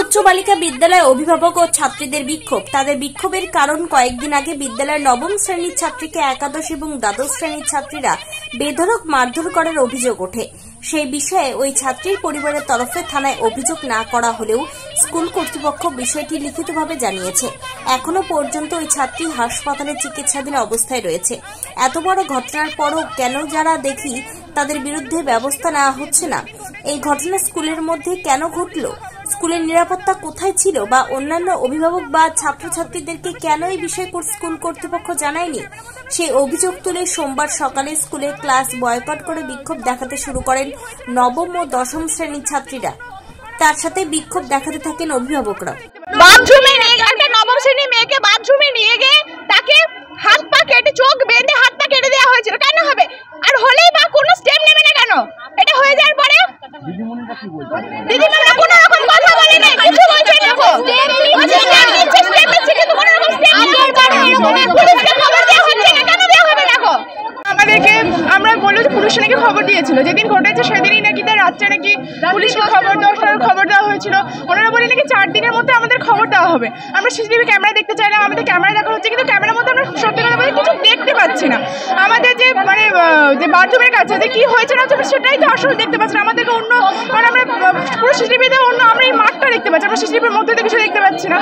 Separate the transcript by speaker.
Speaker 1: উচ্চ বালিকা বিদ্যালয় অভিভাবক ও ছাত্রীদের বিক্ষোভ। তাদের বিক্ষোভের কারণ, কয়েকদিন আগে বিদ্যালয়ের নবম শ্রেণীর ছাত্রীকে একাদশ এবং দ্বাদশ শ্রেণীর ছাত্রীরা বেধড়ক মারধর করার অভিযোগ ওঠে। সেই বিষয়ে ওই ছাত্রীর পরিবারের তরফে থানায় অভিযোগ না করা হলেও স্কুল কর্তৃপক্ষ বিষয়টি লিখিতভাবে জানিয়েছে। এখনো পর্যন্ত ওই ছাত্রী হাসপাতালে চিকিৎসাধীন অবস্থায় রয়েছে। এত বড় ঘটনার পরও কেন যারা দেখি তাদের বিরুদ্ধে ব্যবস্থা নেওয়া হচ্ছে না? এই ঘটনা স্কুলের মধ্যে কেন ঘটল? স্কুলের নিরাপত্তা কোথায় ছিল? বা অন্যান্য অভিভাবক বা ছাত্রছাত্রীদেরকে কেন এই বিষয়ে স্কুল কর্তৃপক্ষ জানায়নি? সেই অভিযোগ তুলে সোমবার সকালে স্কুলের ক্লাস বয়কট করে বিক্ষোভ দেখাতে শুরু করেন নবম ও দশম শ্রেণীর ছাত্রীরা। তার সাথে বিক্ষোভ দেখাতে থাকেন অভিভাবকরা।
Speaker 2: বাথরুমে একটা নবম শ্রেণীর মেয়েকে বাথরুমে নিয়ে গিয়ে তাকে হাত পা কেটে, চোখ বেঁধে হাত পা কেটে দেওয়া হয়েছিল। কেন হবে? আর হলেই বা কোনো স্টেপ নেবে না কেন? এটা হয়ে যাওয়ার পরে দিদিমণিরা কোনো রকম কথা বলে না, কিছু বলছে না। আমাদেরকে আমরা বললো যে পুলিশ নাকি খবর দিয়েছিল, যেদিন ঘটেছে সেদিনই নাকি তার রাত্রে নাকি পুলিশকে খবর দেওয়া হয়েছিল। ওনারা বলে নাকি 4 দিনের মধ্যে আমাদের খবর দেওয়া হবে। আমরা সিসিটিভি ক্যামেরা দেখতে চাইলাম, আমাদের ক্যামেরা দেখা হচ্ছে, কিন্তু ক্যামেরার মধ্যে আমরা সত্যি কথা বলতে কিছু দেখতে পাচ্ছি না। আমাদের যে যে বাথরুমের কাছে যে কি হয়েছে না সেটাই তো আসলে দেখতে পাচ্ছি না। আমাদেরকে অন্য আমরা পুরো সিসিটিভিতে অন্য আমরা এই মাঠটা দেখতে পাচ্ছি, আমরা সিসিটিভির মধ্যে কিছু দেখতে পাচ্ছি না।